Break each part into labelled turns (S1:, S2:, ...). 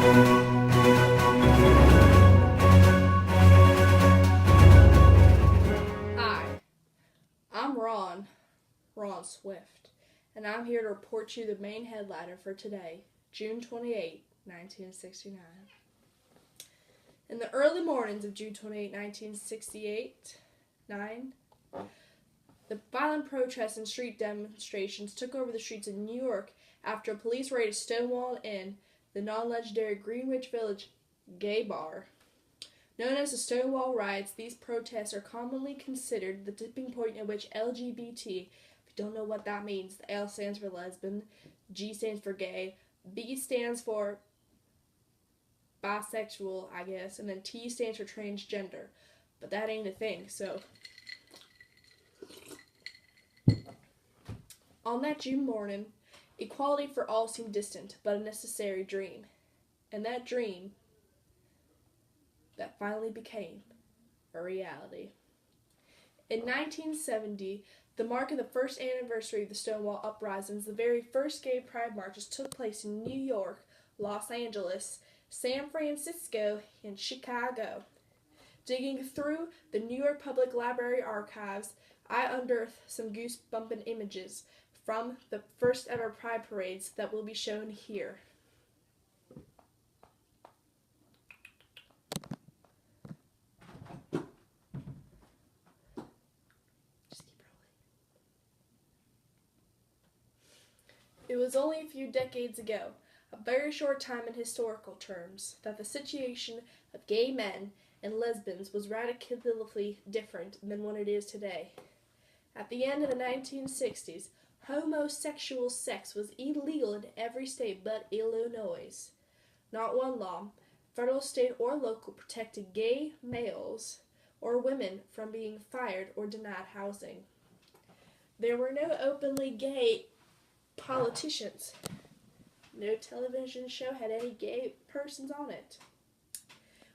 S1: Hi, I'm Ron Swift, and I'm here to report you the main headliner for today, June 28, 1969. In the early mornings of June 28, 1968, the violent protests and street demonstrations took over the streets of New York after a police raid stonewalled in the non-legendary Greenwich Village gay bar. Known as the Stonewall Riots, these protests are commonly considered the tipping point at which LGBT, if you don't know what that means, the L stands for lesbian, G stands for gay, B stands for bisexual, I guess, and then T stands for transgender. But that ain't a thing, so. On that June morning, equality for all seemed distant, but a necessary dream. And that dream that finally became a reality. In 1970, the mark of the first anniversary of the Stonewall Uprisings, the very first gay pride marches took place in New York, Los Angeles, San Francisco, and Chicago. Digging through the New York Public Library archives, I unearthed some goose-bumping images from the first ever pride parades that will be shown here. It was only a few decades ago, a very short time in historical terms, that the situation of gay men and lesbians was radically different than what it is today. At the end of the 1960s, homosexual sex was illegal in every state but Illinois. Not one law, federal, state, or local, protected gay males or women from being fired or denied housing. There were no openly gay politicians. No television show had any gay persons on it.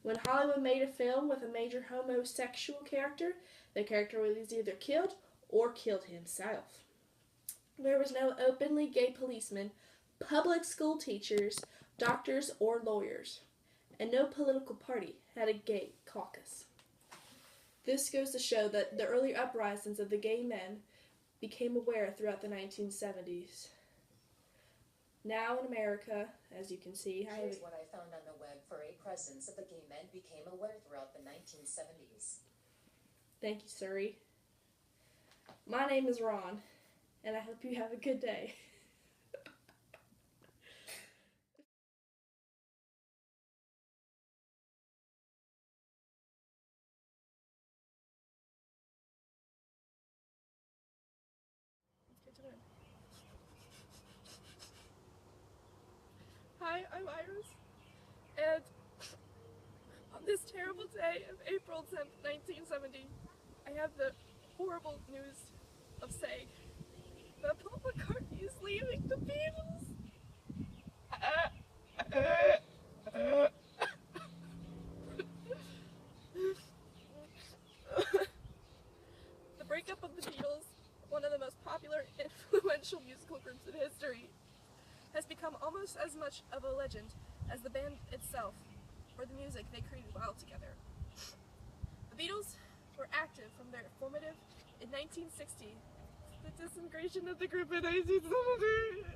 S1: When Hollywood made a film with a major homosexual character, the character was either killed or killed himself. There was no openly gay policemen, public school teachers, doctors, or lawyers, and no political party had a gay caucus. This goes to show that the early uprisings of the gay men became aware throughout the 1970s. Now in America, as you can see,
S2: here's what I found on the web for a presence of the gay men became aware throughout the 1970s.
S1: Thank you, Surrey. My name is Ron, and I hope you have a good day.
S3: Hi, I'm Iris, and on this terrible day of April 10th, 1970, I have the horrible news of saying that Paul McCartney is leaving the Beatles. The breakup of the Beatles, one of the most popular and influential musical groups in history, has become almost as much of a legend as the band itself or the music they created while together. The Beatles were active from their formative in 1960, the disintegration of the group in 1970.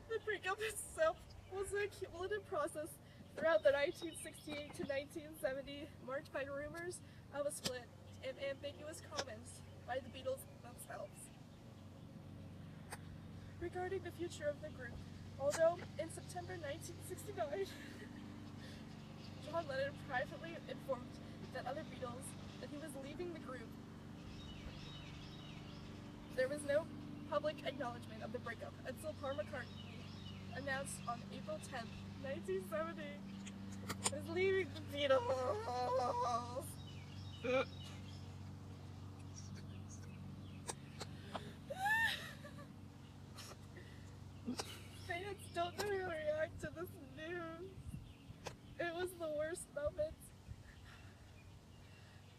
S3: The breakup itself was a cumulative process throughout the 1968 to 1970, marked by rumors of a split and ambiguous comments by the Beatles themselves regarding the future of the group. Although in September 1969, John Lennon privately informed that other Beatles that he was leaving the group, there was no public acknowledgement of the breakup until Paul McCartney announced on April 10th, 1970, he was leaving the Beatles. Fans don't know how to react to this news. It was the worst moment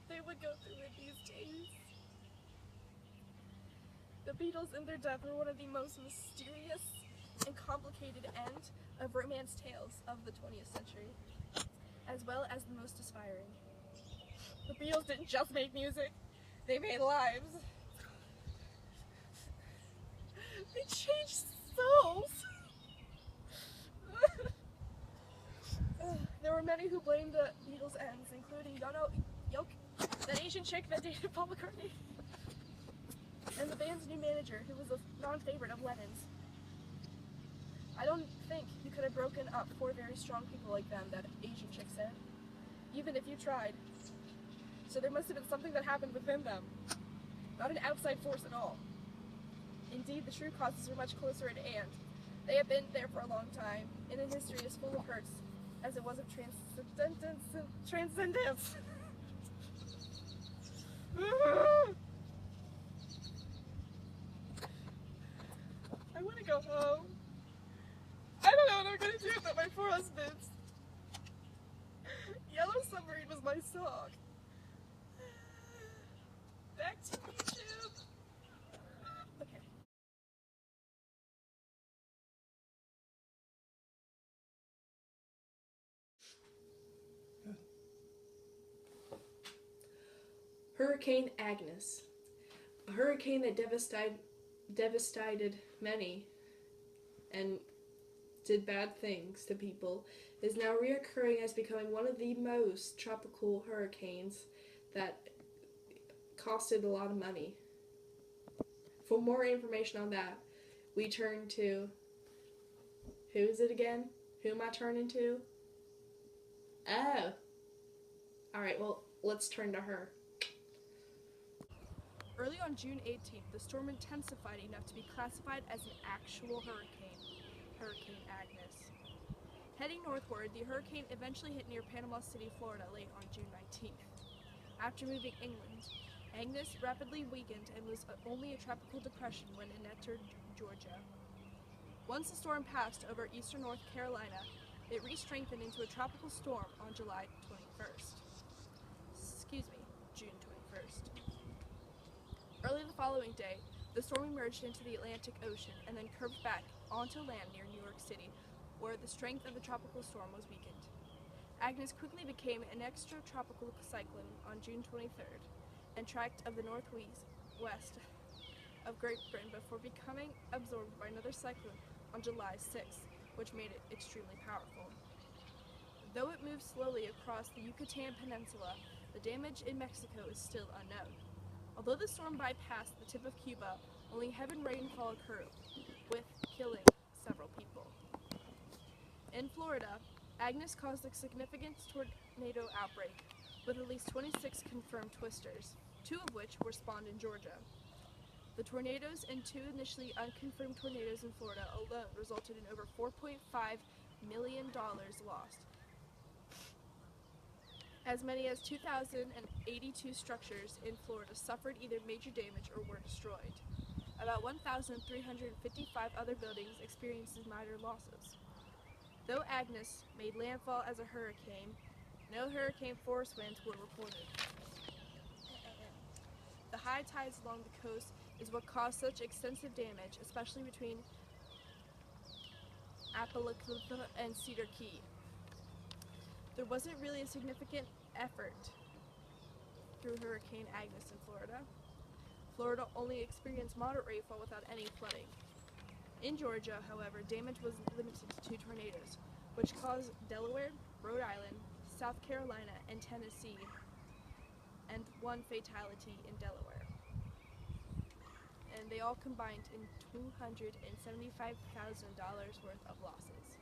S3: they would go through in these days. The Beatles and their death were one of the most mysterious and complicated sophisticated end of romance tales of the 20th century, as well as the most aspiring. The Beatles didn't just make music, they made lives. They changed souls. There were many who blamed the Beatles' ends, including Yoke, that Asian chick that dated Paul McCartney, and the band's new manager, who was a non-favorite of Lennon's. I don't think you could have broken up four very strong people like them, that Asian chick said, even if you tried. So there must have been something that happened within them, not an outside force at all. Indeed, the true causes are much closer at hand. They have been there for a long time, and the history is full of hurts, as it was of transcendence. I want to go home. I don't know what I'm going to do without my four husbands. Yellow Submarine was my song. Back to YouTube. Okay.
S1: Hurricane Agnes. A hurricane that devastated many and did bad things to people, is now reoccurring as becoming one of the most tropical hurricanes that costed a lot of money. For more information on that, we turn to, who is it again? Who am I turning to? Oh. Alright, well, let's turn to her.
S3: Early on June 18th, the storm intensified enough to be classified as an actual hurricane, Hurricane Agnes. Heading northward, the hurricane eventually hit near Panama City, Florida, late on June 19th. After moving inland, Agnes rapidly weakened and was only a tropical depression when it entered Georgia. Once the storm passed over eastern North Carolina, it re-strengthened into a tropical storm on June 21st. Early the following day, the storm emerged into the Atlantic Ocean and then curved back onto land near New York City, where the strength of the tropical storm was weakened. Agnes quickly became an extratropical cyclone on June 23rd and tracked of the northwest of Great Britain before becoming absorbed by another cyclone on July 6th, which made it extremely powerful. Though it moved slowly across the Yucatan Peninsula, the damage in Mexico is still unknown. Although the storm bypassed the tip of Cuba, only heavy rainfall occurred, with killing several people. In Florida, Agnes caused a significant tornado outbreak, with at least 26 confirmed twisters, 2 of which were spawned in Georgia. The tornadoes and 2 initially unconfirmed tornadoes in Florida alone resulted in over $4.5 million lost. As many as 2,082 structures in Florida suffered either major damage or were destroyed. About 1,355 other buildings experienced minor losses. Though Agnes made landfall as a hurricane, no hurricane force winds were reported. The high tides along the coast is what caused such extensive damage, especially between Apalachicola and Cedar Key. There wasn't really a significant effort through Hurricane Agnes in Florida. Florida only experienced moderate rainfall without any flooding. In Georgia, however, damage was limited to 2 tornadoes, which caused Delaware, Rhode Island, South Carolina, and Tennessee, and 1 fatality in Delaware. And they all combined in $275,000 worth of losses.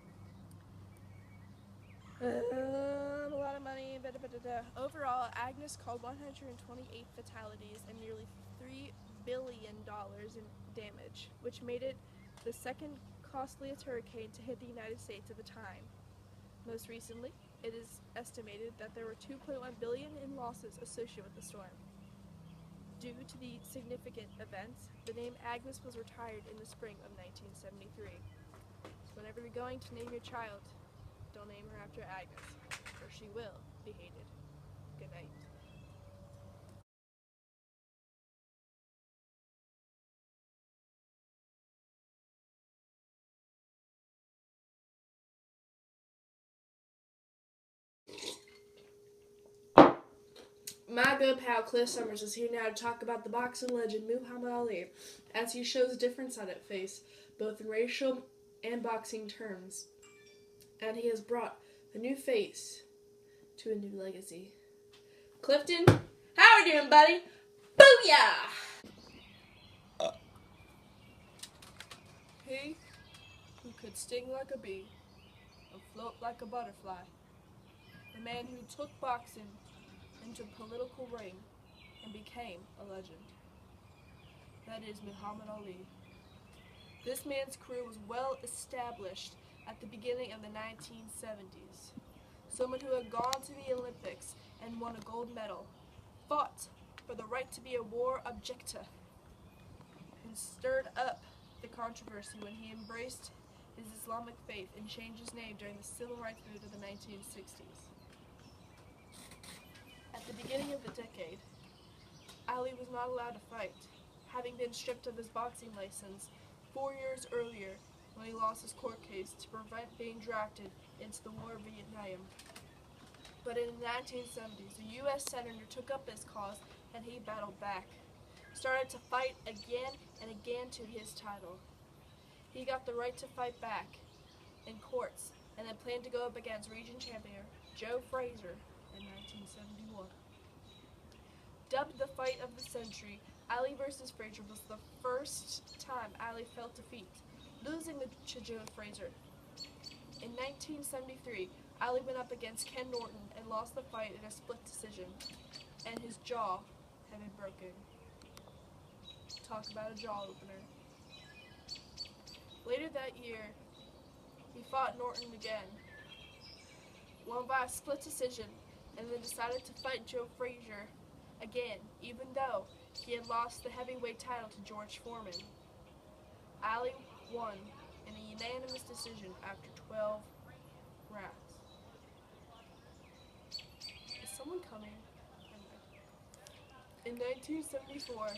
S3: A lot of money. Overall, Agnes caused 128 fatalities and nearly $3 billion in damage, which made it the second costliest hurricane to hit the United States at the time. Most recently, it is estimated that there were $2.1 billion in losses associated with the storm. Due to the significant events, the name Agnes was retired in the spring of 1973. So whenever you're going to name your child, don't name her after Agnes, or she will be hated. Good night.
S1: My good pal Cliff Summers is here now to talk about the boxing legend Muhammad Ali, as he shows a different side of face, both in racial and boxing terms. And he has brought a new face to a new legacy. Clifton, how are you doing, buddy? Booyah!
S3: He who could sting like a bee and float like a butterfly. The man who took boxing into political ring and became a legend. That is Muhammad Ali. This man's career was well established at the beginning of the 1970s. Someone who had gone to the Olympics and won a gold medal, fought for the right to be a war objector, and stirred up the controversy when he embraced his Islamic faith and changed his name during the civil rights movement of the 1960s. At the beginning of the decade, Ali was not allowed to fight, having been stripped of his boxing license 4 years earlier when he lost his court case to prevent being drafted into the War of Vietnam. But in the 1970s, a U.S. senator took up his cause and he battled back, started to fight again and again to his title. He got the right to fight back in courts and then planned to go up against region champion Joe Frazier in 1971. Dubbed the fight of the century, Ali versus Frazier was the first time Ali felt defeat, losing to Joe Frazier. In 1973, Ali went up against Ken Norton and lost the fight in a split decision, and his jaw had been broken. Talk about a jaw opener. Later that year, he fought Norton again, won by a split decision, and then decided to fight Joe Frazier again, even though he had lost the heavyweight title to George Foreman. Ali won in a unanimous decision after 12 rounds. Is someone coming? In 1974,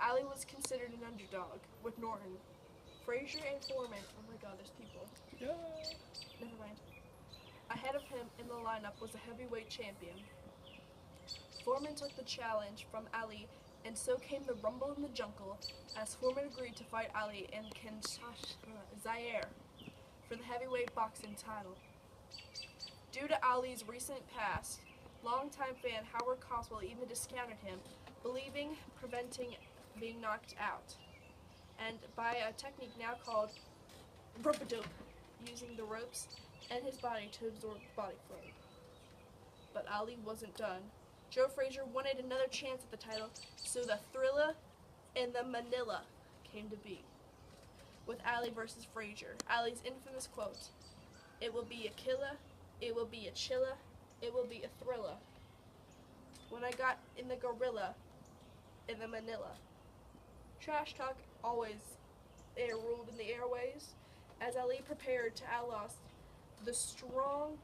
S3: Ali was considered an underdog with Norton. Frazier and Foreman, oh my god, there's people.
S1: Yeah.
S3: Never mind. Ahead of him in the lineup was a heavyweight champion. Foreman took the challenge from Ali, and so came the Rumble in the Jungle, as Foreman agreed to fight Ali and Zaire for the heavyweight boxing title. Due to Ali's recent past, longtime fan Howard Coswell even discounted him, believing preventing being knocked out, and by a technique now called rope-a-dope, using the ropes and his body to absorb the body flow. But Ali wasn't done. Joe Frazier wanted another chance at the title, so the Thrilla and the Manila came to be. With Ali versus Frazier, Ali's infamous quote, "It will be a killer, it will be a chiller, it will be a thriller. When I got in the gorilla, in the Manila." Trash talk always ruled in the airways, as Ali prepared to outlast the strong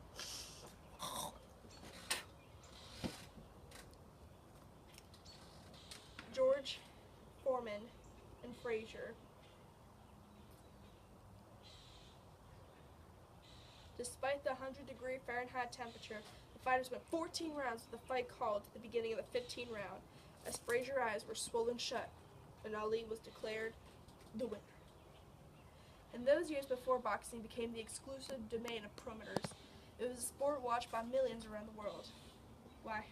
S3: George Foreman and Frazier. Despite the 100-degree Fahrenheit temperature, the fighters went 14 rounds with the fight called at the beginning of the 15th round, as Frazier's eyes were swollen shut, and Ali was declared the winner. In those years before boxing became the exclusive domain of promoters, it was a sport watched by millions around the world. Why?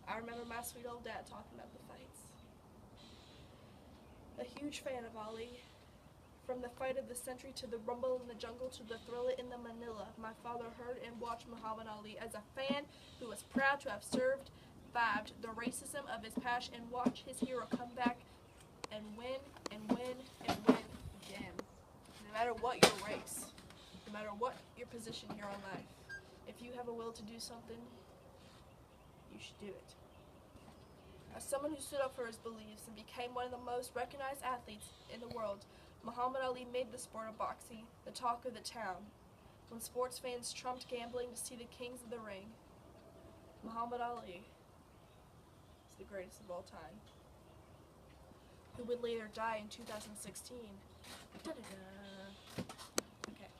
S3: I remember my sweet old dad talking about the fights. A huge fan of Ali. From the fight of the century to the Rumble in the Jungle to the Thrilla in the Manila, my father heard and watched Muhammad Ali as a fan who was proud to have survived the racism of his past and watch his hero come back and win and win and win again. No matter what your race, no matter what your position here on life, if you have a will to do something, you should do it. As someone who stood up for his beliefs and became one of the most recognized athletes in the world, Muhammad Ali made the sport of boxing the talk of the town. When sports fans trumped gambling to see the kings of the ring, Muhammad Ali is the greatest of all time, who would later die in 2016. Da-da-da. Okay.